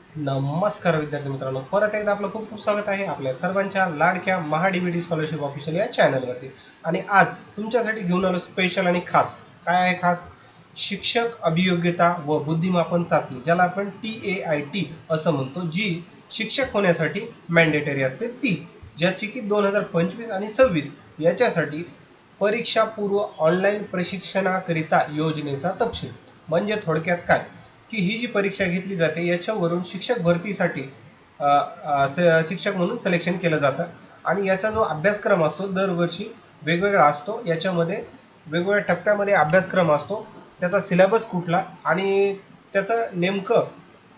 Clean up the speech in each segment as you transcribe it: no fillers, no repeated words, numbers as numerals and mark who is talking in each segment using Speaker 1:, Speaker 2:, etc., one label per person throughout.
Speaker 1: नमस्कार विद्यार्थी मित्रांनो, परत एकदा आपलं खूप खूप स्वागत आहे आपल्या सर्वांच्या लाडक्या महाडीबीटी स्कॉलरशिप ऑफिशियल या चॅनलवरती. आणि आज तुमच्यासाठी घेऊन आलो स्पेशल आणि खास. काय आहे खास? शिक्षक अभियोग्यता व बुद्धिमापन चाचणी, ज्याला आपण TAIT असं म्हणतो, जी शिक्षक होण्यासाठी मॅन्डेटरी असते ती, ज्याची की 2025 आणि 26 याच्यासाठी परीक्षापूर्व ऑनलाईन प्रशिक्षणाकरिता योजनेचा तपशील. म्हणजे थोडक्यात काय की ही जी परीक्षा घेतली जाते याच्यावरून शिक्षक भरतीसाठी शिक्षक म्हणून सिलेक्शन केलं जातं. आणि याचा जो अभ्यासक्रम असतो दरवर्षी वेगवेगळा असतो. याच्यामध्ये वेगवेगळ्या टप्प्यामध्ये अभ्यासक्रम असतो, त्याचा सिलेबस कुठला आणि त्याचं नेमकं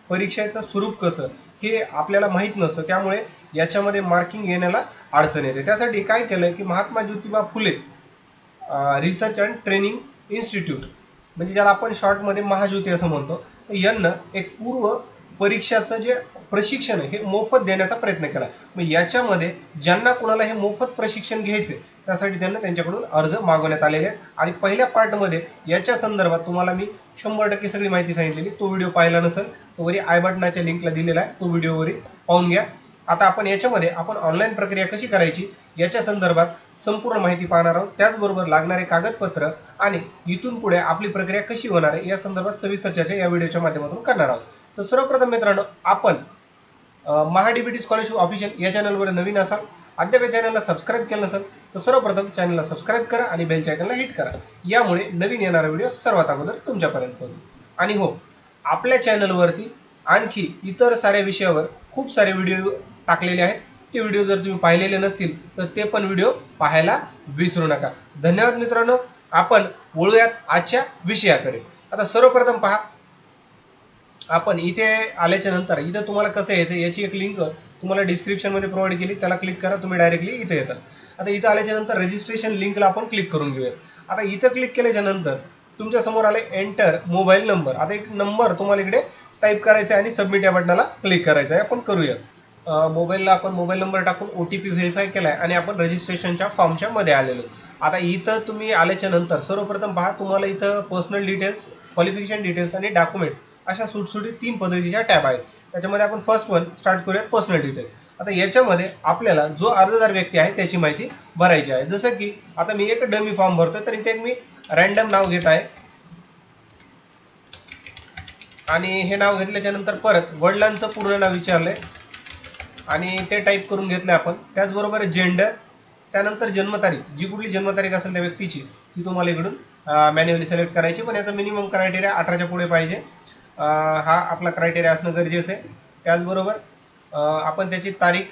Speaker 1: परीक्षेचं स्वरूप कसं हे आपल्याला माहीत नसतं. त्यामुळे याच्यामध्ये मार्किंग घेण्याला अडचण येते. त्यासाठी काय केलं की Mahatma Jyotiba Phule research and training institute, म्हणजे ज्याला आपण शॉर्टमध्ये महाज्योती असं म्हणतो, तर यांना एक पूर्व परीक्षाचं जे प्रशिक्षण आहे हे मोफत देण्याचा प्रयत्न केला. मग याच्यामध्ये ज्यांना कोणाला हे मोफत प्रशिक्षण घ्यायचे त्यासाठी त्यांना त्यांच्याकडून अर्ज मागवण्यात आलेले आहेत. आणि पहिल्या पार्टमध्ये याच्या संदर्भात तुम्हाला मी 100% सगळी माहिती सांगितलेली. तो व्हिडिओ पाहिला नसेल तो वरी आय बटनाच्या लिंकला दिलेला आहे, तो व्हिडिओ वरी पाहून घ्या. आता आपण याच्यामध्ये आपण ऑनलाईन प्रक्रिया कशी करायची याच्या संदर्भात संपूर्ण माहिती पाहणार आहोत. त्याचबरोबर लागणारे कागदपत्र आणि इथून पुढे आपली प्रक्रिया कशी होणार आहे या संदर्भात सविस्तर चर्चा या व्हिडिओच्या माध्यमातून करणार आहोत. तर सर्वप्रथम मित्रांनो, आपण महाडीबीटी स्कॉलरशिप ऑफिशियल या चॅनलवर नवीन असाल, अद्याप या चॅनलला सबस्क्राईब केलं नसेल तर सर्वप्रथम चॅनलला सबस्क्राईब करा आणि बेलच्या आयकॉनला हिट करा. यामुळे नवीन येणारा व्हिडिओ सर्वात अगोदर तुमच्यापर्यंत पोहोचेल. आणि हो, आपल्या चॅनलवरती आणखी इतर साऱ्या विषयावर खूप सारे व्हिडिओ टाकलेले आहेत. ते व्हिडिओ जर तुम्ही पाहिलेले नसतील तर ते पण व्हिडिओ पाहायला विसरू नका. धन्यवाद मित्रांनो. आपण वळूयात आजच्या विषयाकडे. आता सर्वप्रथम पहा, आपण इथे आल्याच्या नंतर इथे तुम्हाला कसं यायचं याची एक लिंक तुम्हाला डिस्क्रिप्शन मध्ये प्रोव्हाइड केली, त्याला क्लिक करा, तुम्ही डायरेक्टली इथे येतात. आता इथं आल्याच्या नंतर रजिस्ट्रेशन लिंकला आपण क्लिक करून घेऊयात. आता इथं क्लिक केल्याच्या नंतर तुमच्या समोर आले एंटर मोबाईल नंबर. आता एक नंबर तुम्हाला इकडे टाईप करायचा आहे आणि सबमिट या बटनाला क्लिक करायचं आहे. आपण करूयात. मोबाईलला आपण मोबाईल नंबर टाकून OTP व्हेरीफाय केलाय आणि आपण रजिस्ट्रेशनच्या फॉर्मच्या मध्ये आलेलो. आता इथं तुम्ही आल्याच्या नंतर सर्वप्रथम पहा, तुम्हाला इथं पर्सनल डिटेल्स, क्वालिफिकेशन डिटेल्स आणि डॉक्युमेंट अशा सुटसुटीत 3 पद्धतीच्या टॅब आहेत. त्याच्यामध्ये आपण फर्स्ट वन स्टार्ट करूयात, पर्सनल डिटेल. आता याच्यामध्ये आपल्याला जो अर्जदार व्यक्ती आहे त्याची माहिती भरायची आहे. जसं की आता मी एक डमी फॉर्म भरतोय, तर इथे मी रॅन्डम नाव घेत आहे आणि हे नाव घेतल्याच्या नंतर परत वडिलांचं पूर्ण नाव विचारलंय आणि ते टाईप करून घेतलं आपण. त्याचबरोबर जेंडर, त्यानंतर जन्मतारीख, जी कुठली जन्मतारीख असेल त्या व्यक्तीची ती तुम्हाला इकडून मॅन्युअली सिलेक्ट करायची. पण याचा मिनिमम क्रायटेरिया 18च्या पुढे पाहिजे, हा आपला क्रायटेरिया असणं गरजेचं आहे. त्याचबरोबर आपण त्याची तारीख,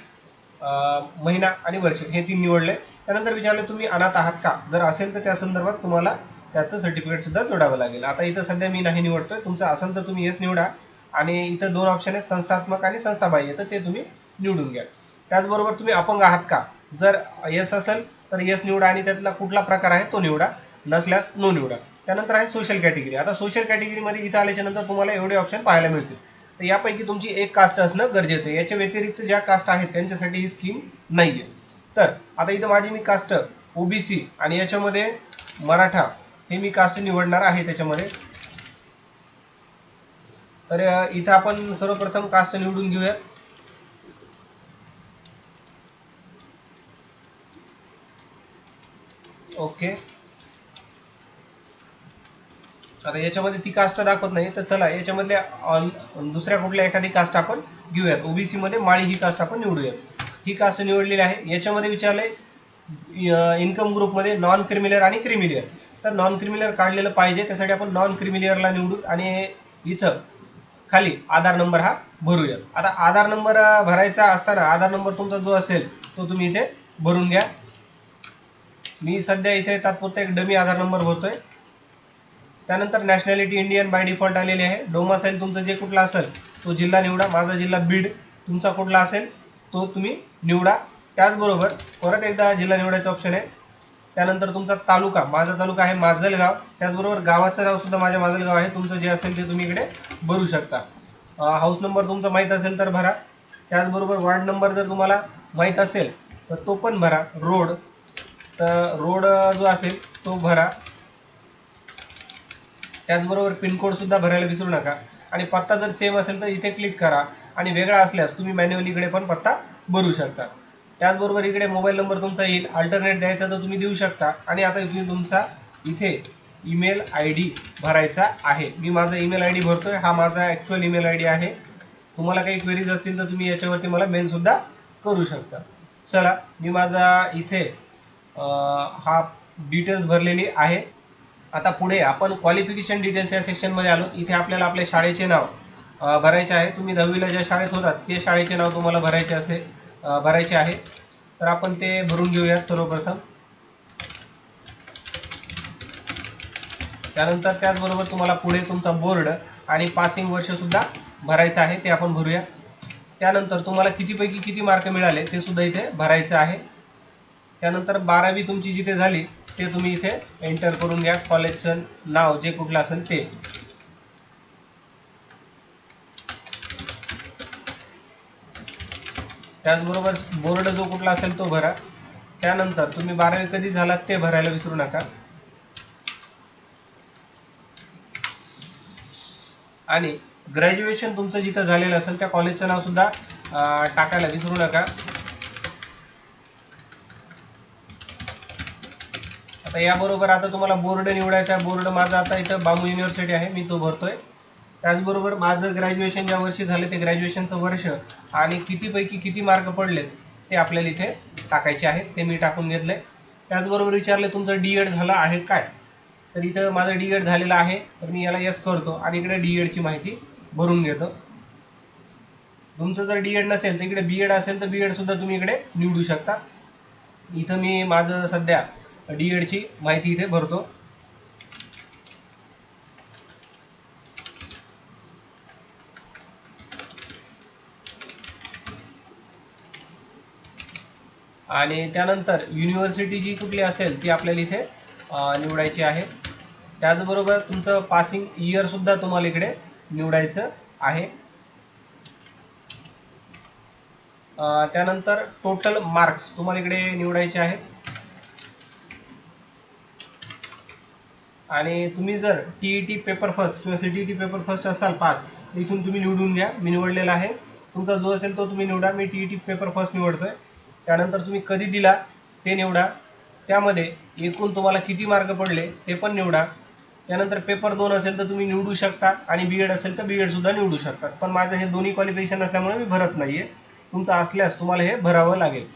Speaker 1: महिना आणि वर्ष हे 3 निवडले. त्यानंतर विचारलं तुम्ही अनाथ आहात का, जर असेल तर त्या संदर्भात तुम्हाला त्याचं सर्टिफिकेट सुद्धा जोडावं लागेल. आता इथं सध्या मी नाही निवडतोय, तुमचं असेल तर तुम्ही येस निवडा. आणि इथं 2 ऑप्शन आहेत, संस्थात्मक आणि संस्थाबाह्य, तर ते तुम्ही निवडून घ्या. त्याचबरोबर तुम्ही अपंग आहात का, जर येस असेल तर येस निवडा आणि त्यातला कुठला प्रकार आहे तो निवडा, नसल्यास नो निवडा. त्यानंतर आहे सोशल कॅटेगरी. आता सोशल कॅटेगरीमध्ये इथं आल्याच्या नंतर तुम्हाला एवढे ऑप्शन पाहायला मिळतील. तर यापैकी तुमची एक कास्ट असणं गरजेचं आहे. याच्या व्यतिरिक्त ज्या कास्ट आहेत त्यांच्यासाठी ही स्कीम नाहीये. तर आता इथं माझी मी कास्ट OBC आणि याच्यामध्ये मराठा हे मी कास्ट निवडणार आहे त्याच्यामध्ये. तर इथं आपण सर्वप्रथम कास्ट निवडून घेऊयात. ओके. आता याच्यामध्ये ती कास्ट दाखवत नाही, तर चला याच्यामधल्या दुसऱ्या कुठल्या एखादी कास्ट आपण घेऊयात. OBC मध्ये माळी ही कास्ट आपण निवडूयात. ही कास्ट निवडलेली आहे. याच्यामध्ये विचारलंय इन्कम ग्रुपमध्ये नॉन क्रिमिलियर आणि क्रिमिलियर, तर नॉन क्रिमिलियर काढलेलं पाहिजे, त्यासाठी आपण नॉन क्रिमिलियरला निवडू. आणि इथं खाली आधार नंबर हा भरूया. आता आधार नंबर भरायचा असताना आधार नंबर तुमचा जो असेल तो तुम्ही इथे भरून घ्या. मी सध्या इथे तात्पुरता एक डमी आधार नंबर भरतोय. त्यानंतर नॅशनॅलिटी इंडियन बाय डिफॉल्ट आलेली आहे. डोमासाईल तुमचं जे कुठला असेल तो जिल्हा निवडा. माझा जिल्हा बीड, तुमचा कुठला असेल तो तुम्ही निवडा. त्याचबरोबर परत एकदा जिल्हा निवडायचा ऑप्शन आहे. त्यानंतर तुमचा तालुका, माझा तालुका आहे माजलगाव. त्याचबरोबर गावाचं नाव सुद्धा माझ्या माजलगाव आहे. तुमचं जे असेल ते तुम्ही इकडे भरू शकता. हाऊस नंबर तुमचा माहीत असेल तर भरा. त्याचबरोबर वार्ड नंबर जर तुम्हाला माहीत असेल तर तो पण भरा. रोड, तर रोड जो असेल तो भरा. त्याचबरोबर पिनकोड सुद्धा भरायला विसरू नका. आणि पत्ता जर सेम असेल तर इथे क्लिक करा आणि वेगळा असल्यास तुम्ही मॅन्युअली इकडे पण पत्ता भरू शकता. त्याचबरोबर इकडे मोबाईल नंबर तुमचा येईल, अल्टरनेट द्यायचा तर तुम्ही देऊ शकता. आणि आता तुम्ही तुमचा इथे ईमेल आय डी भरायचा आहे. मी माझा ईमेल आय डी भरतोय, हा माझा ॲक्च्युअल ईमेल आय डी आहे. तुम्हाला काही क्वेरीज असतील तर तुम्ही याच्यावरती मला मेल सुद्धा करू शकता. चला, मी माझा इथे हा डिटेल्स भरलेली आहे. आता पुढे आपण क्वालिफिकेशन डिटेल्स या सेक्शनमध्ये आलो. इथे आपल्याला आपल्या शाळेचे नाव भरायचे आहे. तुम्ही 10वीला ज्या शाळेत होतात ते शाळेचे नाव तुम्हाला भरायचे आहे. तर आपण ते भरून घेऊयात सर्वप्रथम. त्यानंतर त्याचबरोबर तुम्हाला पुढे तुमचा बोर्ड आणि पासिंग वर्ष सुद्धा भरायचं आहे, ते आपण भरूया. त्यानंतर तुम्हाला कितीपैकी किती मार्क मिळाले ते सुद्धा इथे भरायचं आहे. त्यानंतर 12वी तुमची जिथे झाली ते तुम्ही इथे एंटर करून घ्या, कॉलेजचं नाव जे कुठलं असेल ते. त्याचबरोबर बोर्ड जो कुठला असेल तो भरा. त्यानंतर तुम्ही 12वी कधी झालात ते भरायला विसरू नका. आणि ग्रॅज्युएशन तुमचं जिथं झालेलं असेल त्या कॉलेजचं नाव सुद्धा टाकायला विसरू नका. आता याबरोबर आता तुम्हाला बोर्ड निवडायचा आहे. बोर्ड माझा आता इथं बांबू युनिव्हर्सिटी आहे, मी तो भरतोय. त्याचबरोबर माझं ग्रॅज्युएशन ज्या वर्षी झालं ते ग्रॅज्युएशनचं वर्ष आणि कितीपैकी किती मार्क पडलेत ते आपल्याला इथे टाकायचे आहेत, ते मी टाकून घेतलंय. त्याचबरोबर विचारले तुमचं डी एड झालं आहे काय, तर इथं माझं डी एड झालेलं आहे, तर मी याला यस करतो आणि इकडे डी एडची माहिती भरून घेतो. तुमचं जर डी एड नसेल तर इकडे बी एड असेल तर बी एड सुद्धा तुम्ही इकडे निवडू शकता. इथं मी माझं सध्या डी एडची माहिती इथे भरतो. आणि त्यानंतर युनिव्हर्सिटी जी कुठली असेल ती आपल्याला इथे निवडायची आहे. त्याचबरोबर तुमचं पासिंग इयर सुद्धा तुम्हाला इकडे निवडायचं आहे. त्यानंतर टोटल मार्क्स तुम्हाला इकडे निवडायचे आहेत. आणि तुम्ही जर टीईटी पेपर फर्स्ट किंवा सीटीईटी पेपर फर्स्ट असाल पास, इथून तुम्ही निवडून घ्या. मी निवडलेला आहे, तुमचा जो असेल तो तुम्ही निवडा. मी टीईटी पेपर फर्स्ट निवडतोय. त्यानंतर तुम्ही कधी दिला ते निवडा. त्यामध्ये एकूण तुम्हाला किती मार्क पडले ते पण निवडा. त्यानंतर पेपर 2 असेल तर तुम्ही निवडू शकता आणि बी एड असेल तर बी एड सुद्धा निवडू शकतात. पण माझं हे दोन्ही क्वालिफिकेशन असल्यामुळे मी भरत नाहीये. तुमचं असल्यास तुम्हाला हे भरावं लागेल.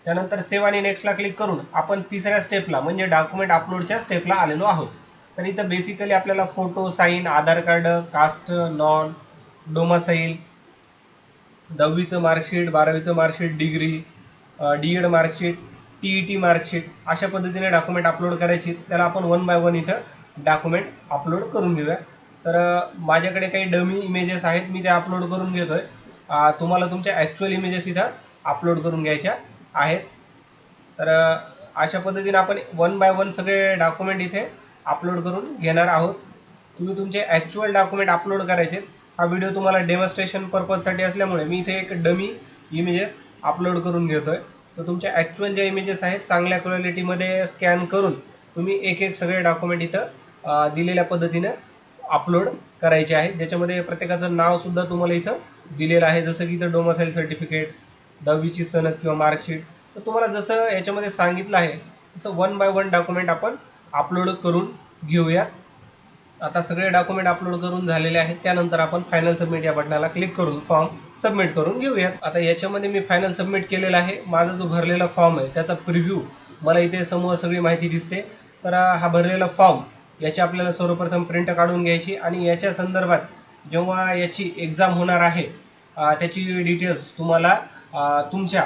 Speaker 1: त्यानंतर सेव्ह आणि नेक्स्टला क्लिक करून आपण तिसऱ्या स्टेपला म्हणजे डॉक्युमेंट अपलोडच्या स्टेपला आलेलो आहोत. तर इथं बेसिकली आपल्याला photo, sign, Aadhaar card, caste, non, domicile, 10वीचं मार्कशीट, 12वीचं marksheet, degree, D Ed marksheet, TET marksheet अशा पद्धतीने डॉक्युमेंट अपलोड करायची. त्याला आपण 1 बाय 1 इथं डॉक्युमेंट अपलोड करून घेऊया. तर माझ्याकडे काही डमी इमेजेस आहेत, मी ते अपलोड करून घेतोय. तुम्हाला तुमच्या ॲक्च्युअल इमेजेस इथं अपलोड करून घ्यायच्या आहेत. तर अशा पद्धतीने आपण 1 बाय 1 सगळे डॉक्युमेंट इथे अपलोड करून घेणार आहोत. तुम्ही तुमचे ॲक्च्युअल डॉक्युमेंट अपलोड करायचे. हा व्हिडिओ तुम्हाला डेमॉन्स्ट्रेशन पर्पजसाठी असल्यामुळे मी इथे एक डमी इमेजेस अपलोड करून घेतोय. तर तुमच्या ॲक्च्युअल ज्या इमेजेस आहेत चांगल्या क्वालिटीमध्ये स्कॅन करून तुम्ही एक एक सगळे डॉक्युमेंट इथं दिलेल्या पद्धतीनं अपलोड करायचे आहेत. ज्याच्यामध्ये प्रत्येकाचं नावसुद्धा तुम्हाला इथं दिलेलं आहे. जसं की इथं डोमासाईल सर्टिफिकेट, 10वीची सनद किंवा मार्कशीट. तर तुम्हाला जसं याच्यामध्ये सांगितलं आहे तसं 1 बाय 1 डॉक्युमेंट आपण अपलोड करून घेऊयात. आता सगळे डॉक्युमेंट अपलोड करून झालेले आहेत. त्यानंतर आपण फायनल सबमिट या बटनाला क्लिक करून फॉर्म सबमिट करून घेऊयात. आता याच्यामध्ये मी फायनल सबमिट केलेला आहे. माझा जो भरलेला फॉर्म आहे त्याचा प्रिव्ह्यू मला इथे समोर सगळी माहिती दिसते. तर हा भरलेला फॉर्म याची आपल्याला सर्वप्रथम प्रिंट काढून घ्यायची आणि याच्या संदर्भात जेव्हा याची एक्झाम होणार आहे त्याची डिटेल्स तुम्हाला तुमच्या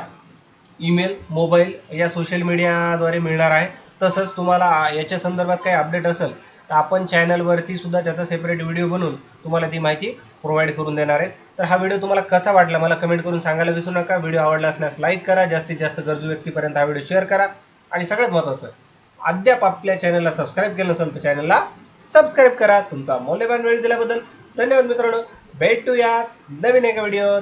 Speaker 1: ईमेल, मोबाईल या सोशल मीडियाद्वारे मिळणार आहे. तसंच तुम्हाला याच्या संदर्भात काही अपडेट असेल तर आपण चॅनलवरती सुद्धा त्याचा सेपरेट व्हिडिओ बनवून तुम्हाला ती माहिती प्रोव्हाइड करून देणार आहे. तर हा व्हिडिओ तुम्हाला कसा वाटला मला कमेंट करून सांगायला विसरू नका. व्हिडिओ आवडला असल्यास लाईक करा, जास्तीत जास्त गरजू व्यक्तीपर्यंत हा व्हिडिओ शेअर करा आणि सगळ्यात महत्त्वाचं, अद्याप आपल्या चॅनलला सबस्क्राईब केलं नसेल तर चॅनलला सबस्क्राईब करा. तुमचा मौल्यवान वेळ दिल्याबद्दल धन्यवाद मित्रांनो. भेटूया नवीन एका व्हिडिओत.